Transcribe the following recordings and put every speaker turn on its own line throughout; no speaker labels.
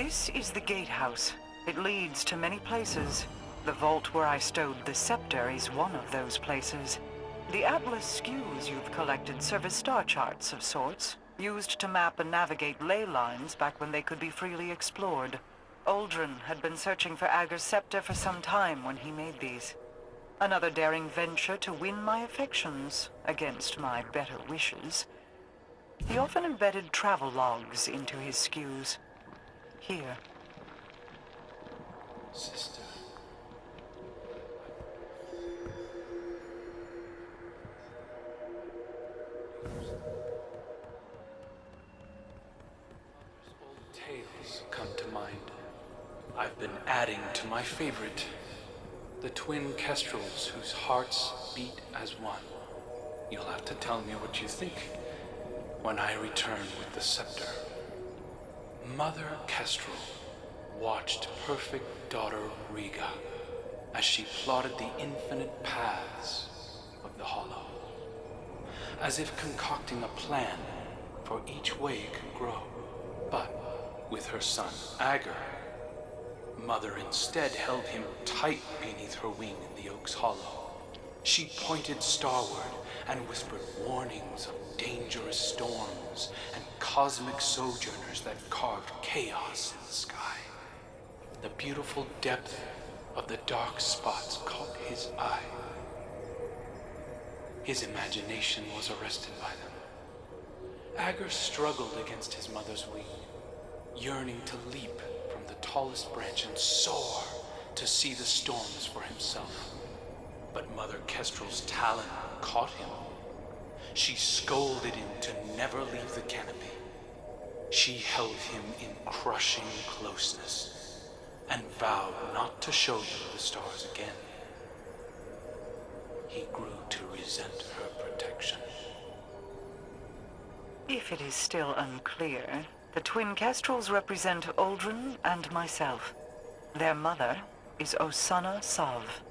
This is the gatehouse. It leads to many places. The vault where I stowed the Scepter is one of those places. The Atlas skews you've collected serve as star charts of sorts, used to map and navigate ley lines back when they could be freely explored. Uldren had been searching for Ager's Scepter for some time when he made these. Another daring venture to win my affections, against my better wishes. He often embedded travel logs into his skews. Here.
Sister. Old tales come to mind. I've been adding to my favorite. The twin kestrels whose hearts beat as one. You'll have to tell me what you think when I return with the scepter. Mother Kestrel watched perfect daughter Riga as she plotted the infinite paths of the Hollow, as if concocting a plan for each way it could grow. But with her son Ager, Mother instead held him tight beneath her wing in the oak's hollow. She pointed starward and whispered warnings of dangerous storms and cosmic sojourners that carved chaos in the sky. The beautiful depth of the dark spots caught his eye. His imagination was arrested by them. Ager struggled against his mother's wing, yearning to leap from the tallest branch and soar to see the storms for himself. But Mother Kestrel's talon caught him. She scolded him to never leave the canopy. She held him in crushing closeness and vowed not to show him the stars again. He grew to resent her protection.
If it is still unclear, the twin kestrels represent Uldren and myself. Their mother is Osana Sav.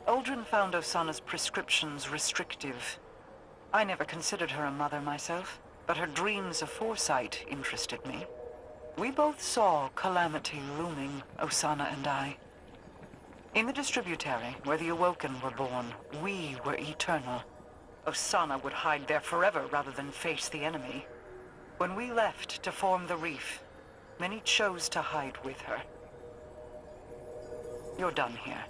Uldren found Osana's prescriptions restrictive. I never considered her a mother myself, but her dreams of foresight interested me. We both saw calamity looming, Osana and I. In the distributary, where the Awoken were born, we were eternal. Osana would hide there forever rather than face the enemy. When we left to form the reef, many chose to hide with her. You're done here.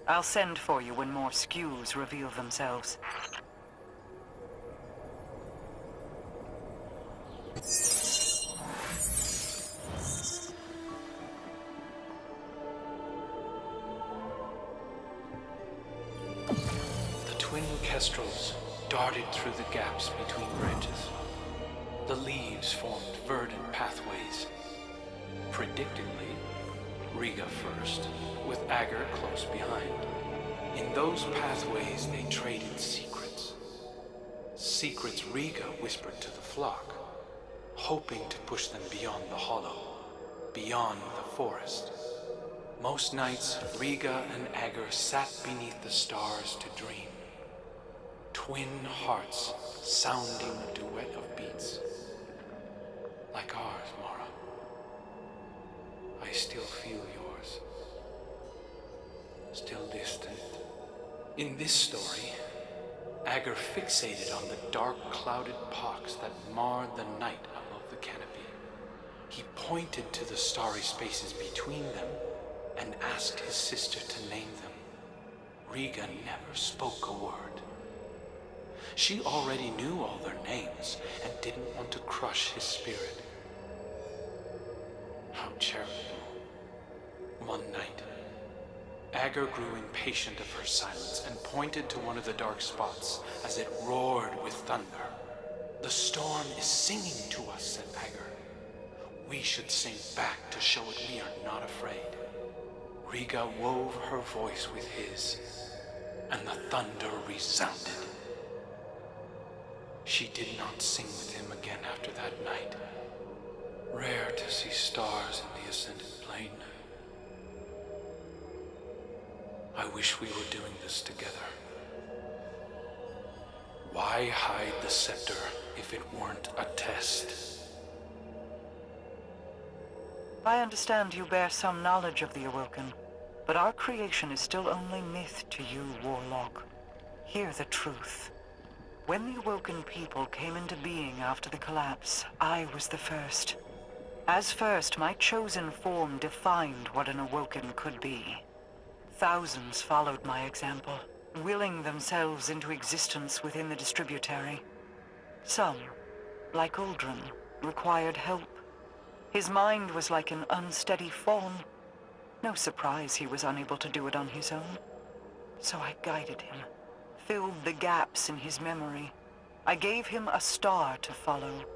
I'll send for you when more skews reveal themselves.
The twin kestrels darted through the gaps between branches. The leaves formed verdant pathways. Predictably, Riga first, with Ager close behind. In those pathways they traded secrets. Secrets Riga whispered to the flock, hoping to push them beyond the hollow, beyond the forest. Most nights, Riga and Ager sat beneath the stars to dream. Twin hearts sounding a duet of beats. Like ours, Mara. I still feel yours. Still distant. In this story, Ager fixated on the dark clouded pox that marred the night above the canopy. He pointed to the starry spaces between them and asked his sister to name them. Riga never spoke a word. She already knew all their names and didn't want to crush his spirit. How charitable. One night, Ager grew impatient of her silence and pointed to one of the dark spots as it roared with thunder. "The storm is singing to us," said Ager. "We should sing back to show it we are not afraid." Riga wove her voice with his, and the thunder resounded. She did not sing with him again after that night. Rare to see stars in the ascended plane. I wish we were doing this together. Why hide the scepter if it weren't a test?
I understand you bear some knowledge of the Awoken, but our creation is still only myth to you, Warlock. Hear the truth. When the Awoken people came into being after the collapse, I was the first. As first, my chosen form defined what an Awoken could be. Thousands followed my example, willing themselves into existence within the distributary. Some, like Uldren, required help. His mind was like an unsteady fawn. No surprise he was unable to do it on his own. So I guided him, filled the gaps in his memory. I gave him a star to follow.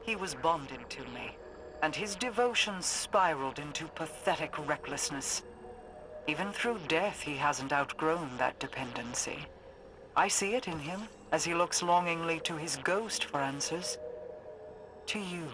He was bonded to me, and his devotion spiraled into pathetic recklessness. Even through death, he hasn't outgrown that dependency. I see it in him as he looks longingly to his ghost for answers. To you.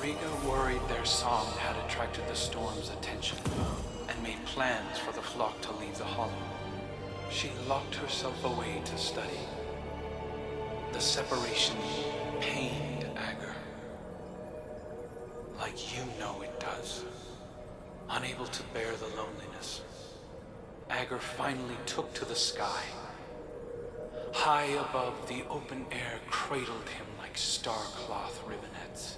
Riga worried their song had attracted the storm's attention and made plans for the flock to leave the hollow. She locked herself away to study. The separation pained Ager. Like you know it does. Unable to bear the loneliness, Ager finally took to the sky. High above, the open air cradled him like star-cloth ribbonets.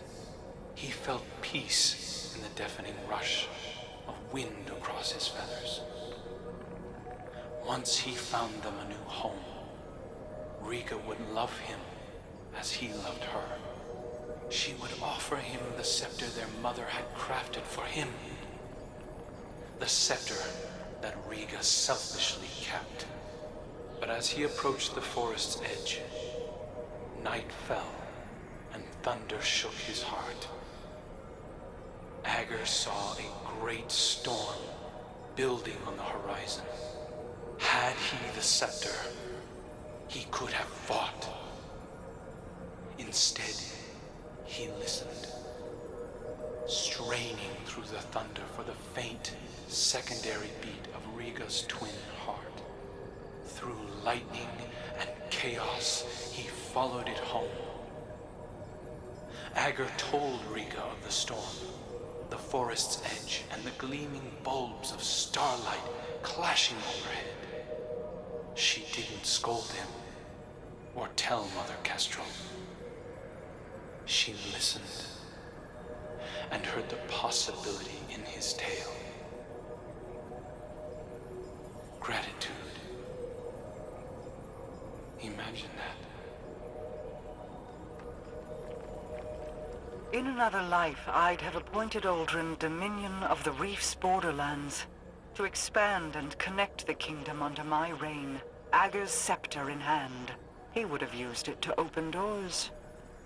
He felt peace in the deafening rush of wind across his feathers. Once he found them a new home, Riga would love him as he loved her. She would offer him the scepter their mother had crafted for him. The scepter that Riga selfishly kept. But as he approached the forest's edge, night fell and thunder shook his heart. Ager saw a great storm building on the horizon. Had he the scepter, he could have fought. Instead, he listened, straining through the thunder for the faint, secondary beat of Riga's twin heart. Through lightning and chaos, he followed it home. Ager told Riga of the storm, the forest's edge, and the gleaming bulbs of starlight clashing overhead. She didn't scold him or tell Mother Kestrel. She listened and heard the possibility in his tale. Gratitude. Imagine that.
In another life, I'd have appointed Uldren Dominion of the Reef's borderlands, to expand and connect the kingdom under my reign, Ager's scepter in hand. He would have used it to open doors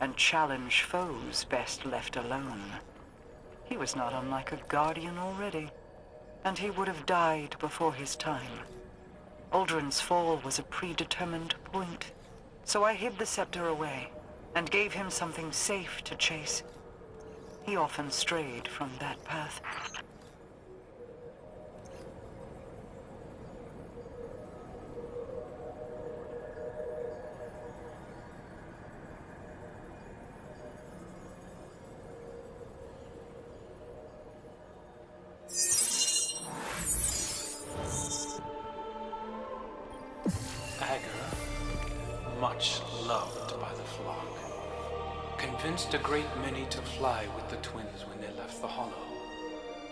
and challenge foes best left alone. He was not unlike a guardian already, and he would have died before his time. Uldren's fall was a predetermined point, so I hid the scepter away and gave him something safe to chase. He often strayed from that path.
Much loved by the flock, convinced a great many to fly with the twins when they left the hollow.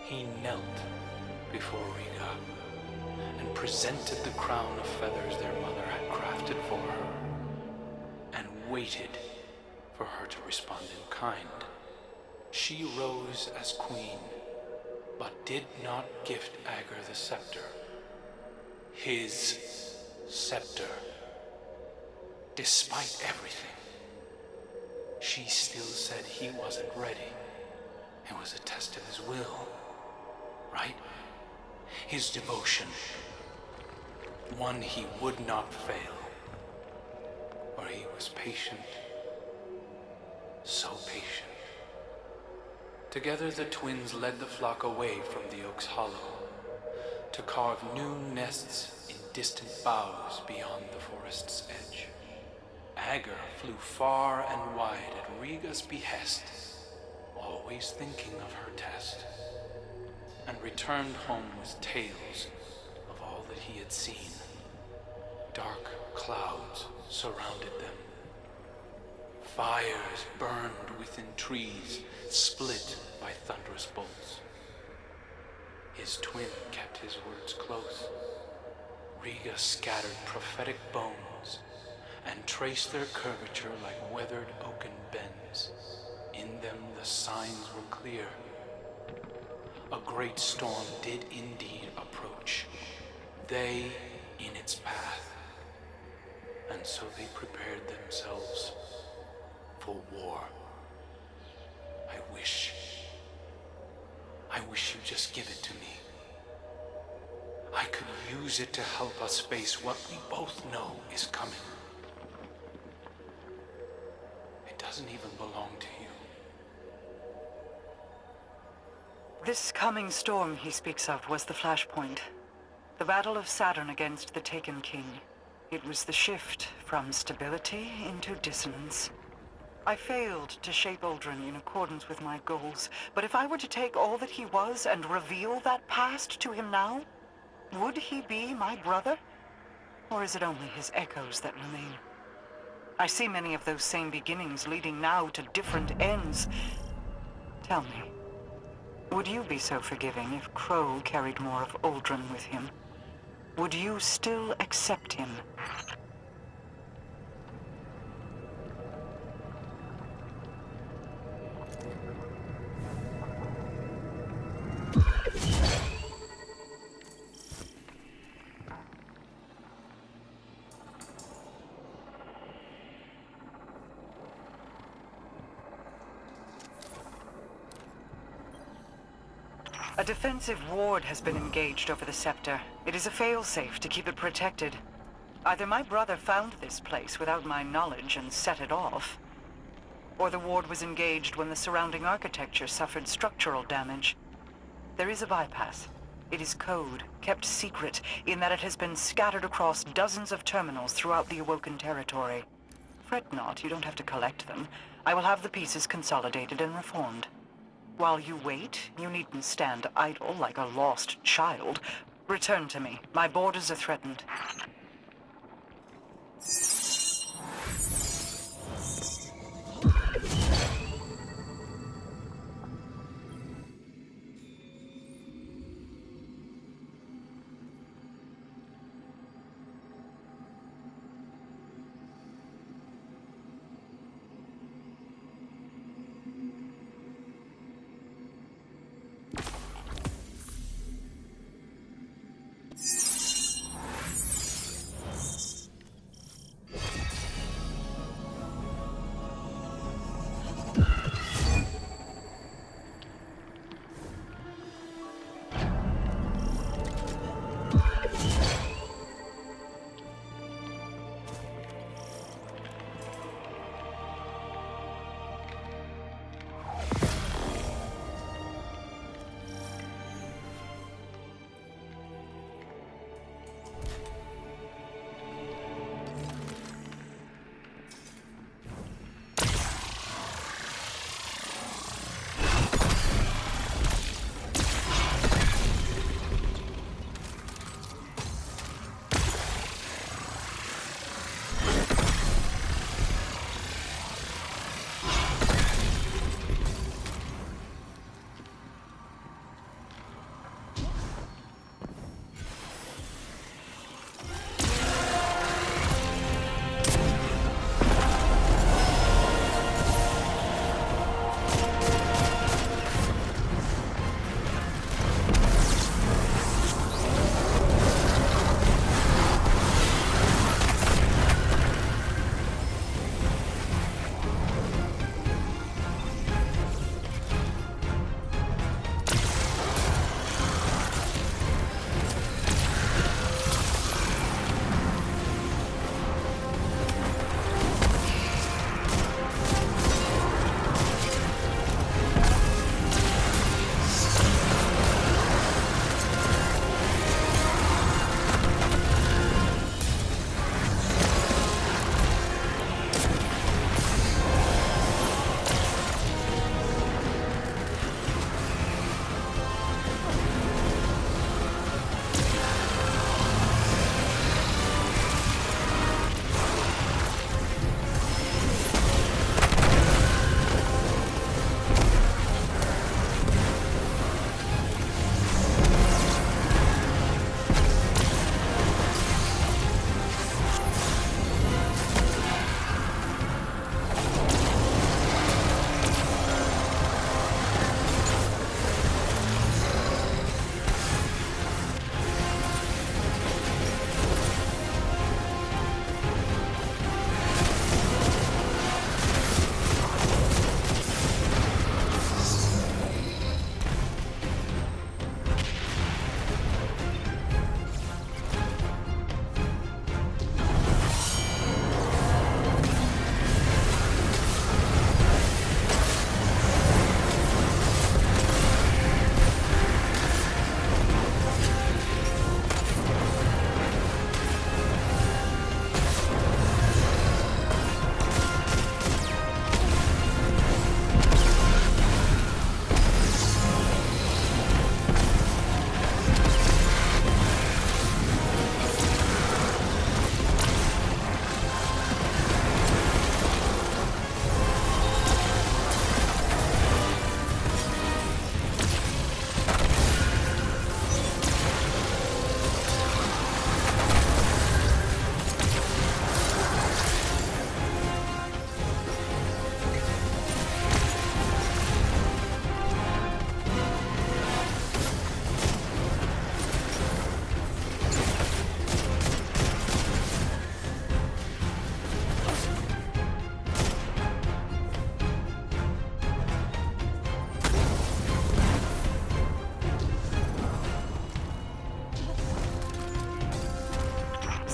He knelt before Riga and presented the crown of feathers their mother had crafted for her, and waited for her to respond in kind. She rose as queen, but did not gift Ager the scepter. His scepter. Despite everything, she still said he wasn't ready. It was a test of his will, right? His devotion, one he would not fail. For he was patient, so patient. Together the twins led the flock away from the oak's hollow, to carve new nests in distant boughs beyond the forest's edge. Ager flew far and wide at Riga's behest, always thinking of her test, and returned home with tales of all that he had seen. Dark clouds surrounded them. Fires burned within trees, split by thunderous bolts. His twin kept his words close. Riga scattered prophetic bones and traced their curvature like weathered oaken bends. In them the signs were clear. A great storm did indeed approach, they in its path, and so they prepared themselves for war. I wish you'd just give it to me. I could use it to help us face what we both know is coming. It doesn't even belong to you.
This coming storm he speaks of was the flashpoint. The battle of Saturn against the Taken King. It was the shift from stability into dissonance. I failed to shape Uldren in accordance with my goals, but if I were to take all that he was and reveal that past to him now, would he be my brother? Or is it only his echoes that remain? I see many of those same beginnings leading now to different ends. Tell me, would you be so forgiving if Crow carried more of Uldren with him? Would you still accept him? A defensive ward has been engaged over the Scepter. It is a failsafe to keep it protected. Either my brother found this place without my knowledge and set it off, or the ward was engaged when the surrounding architecture suffered structural damage. There is a bypass. It is code, kept secret, in that it has been scattered across dozens of terminals throughout the Awoken territory. Fret not, you don't have to collect them. I will have the pieces consolidated and reformed. While you wait, you needn't stand idle like a lost child. Return to me. My borders are threatened.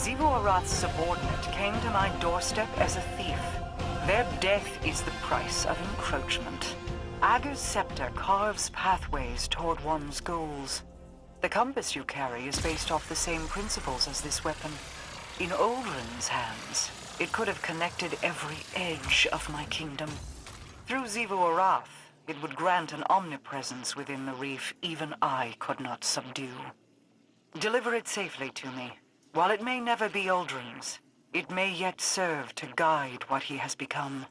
Xivu Arath's subordinate came to my doorstep as a thief. Their death is the price of encroachment. Ager's scepter carves pathways toward one's goals. The compass you carry is based off the same principles as this weapon. In Uldren's hands, it could have connected every edge of my kingdom. Through Xivu Arath, it would grant an omnipresence within the reef even I could not subdue. Deliver it safely to me. While it may never be Uldren's, it may yet serve to guide what he has become.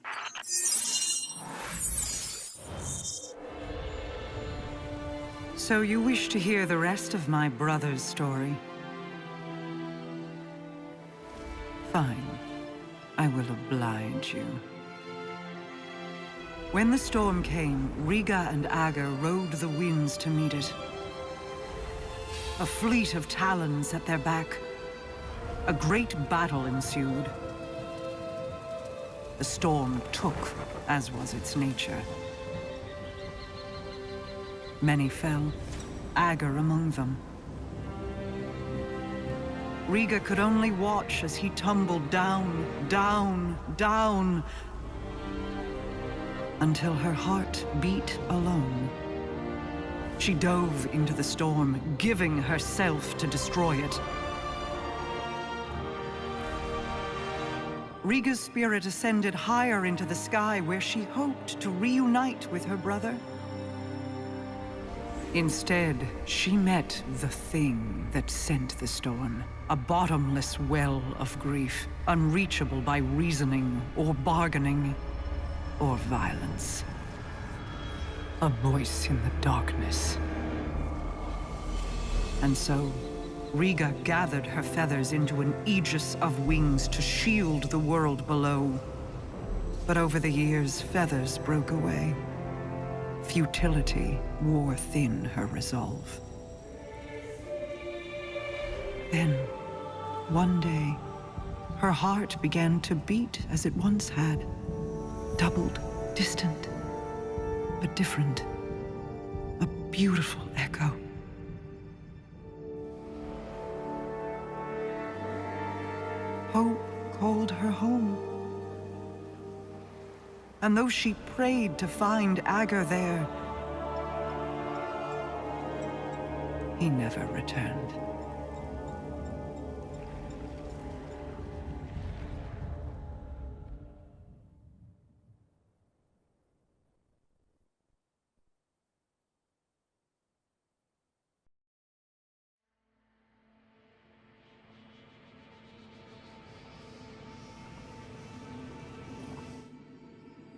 So you wish to hear the rest of my brother's story? Fine. I will oblige you. When the storm came, Riga and Ager rode the winds to meet it. A fleet of talons at their back. A great battle ensued. The storm took, as was its nature. Many fell, Ager among them. Riga could only watch as he tumbled down, down, down, until her heart beat alone. She dove into the storm, giving herself to destroy it. Riga's spirit ascended higher into the sky, where she hoped to reunite with her brother. Instead, she met the thing that sent the storm. A bottomless well of grief, unreachable by reasoning or bargaining or violence. A voice in the darkness. And so, Riga gathered her feathers into an aegis of wings to shield the world below. But over the years, feathers broke away. Futility wore thin her resolve. Then, one day, her heart began to beat as it once had. Doubled, distant, but different. A beautiful echo. Hope called her home. And though she prayed to find Ager there, he never returned.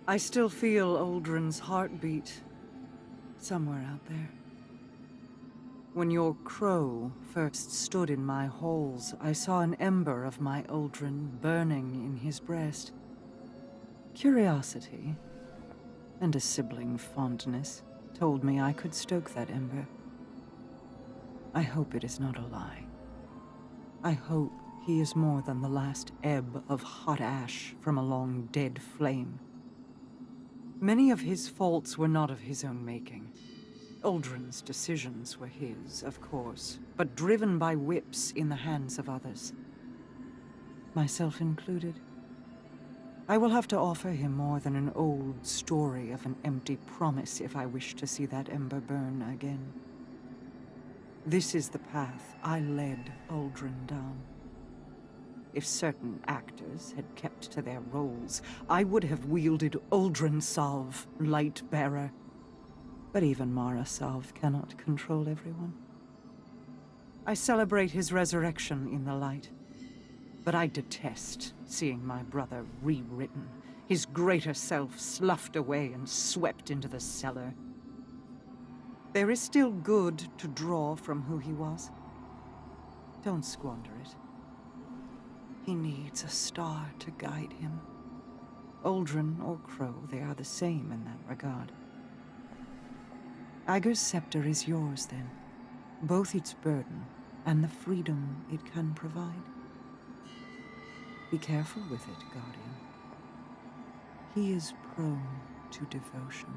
I still feel Uldren's heartbeat somewhere out there. When your crow first stood in my halls, I saw an ember of my Uldren burning in his breast. Curiosity and a sibling fondness told me I could stoke that ember. I hope it is not a lie. I hope he is more than the last ebb of hot ash from a long dead flame. Many of his faults were not of his own making. Uldren's decisions were his, of course, but driven by whips in the hands of others. Myself included. I will have to offer him more than an old story of an empty promise if I wish to see that ember burn again. This is the path I led Uldren down. If certain actors had kept to their roles, I would have wielded Uldren Salve, Light-Bearer. But even Mara Salve cannot control everyone. I celebrate his resurrection in the light. But I detest seeing my brother rewritten, his greater self sloughed away and swept into the cellar. There is still good to draw from who he was. Don't squander it. He needs a star to guide him. Uldren or Crow, they are the same in that regard. Ager's scepter is yours, then. Both its burden and the freedom it can provide. Be careful with it, Guardian. He is prone to devotion.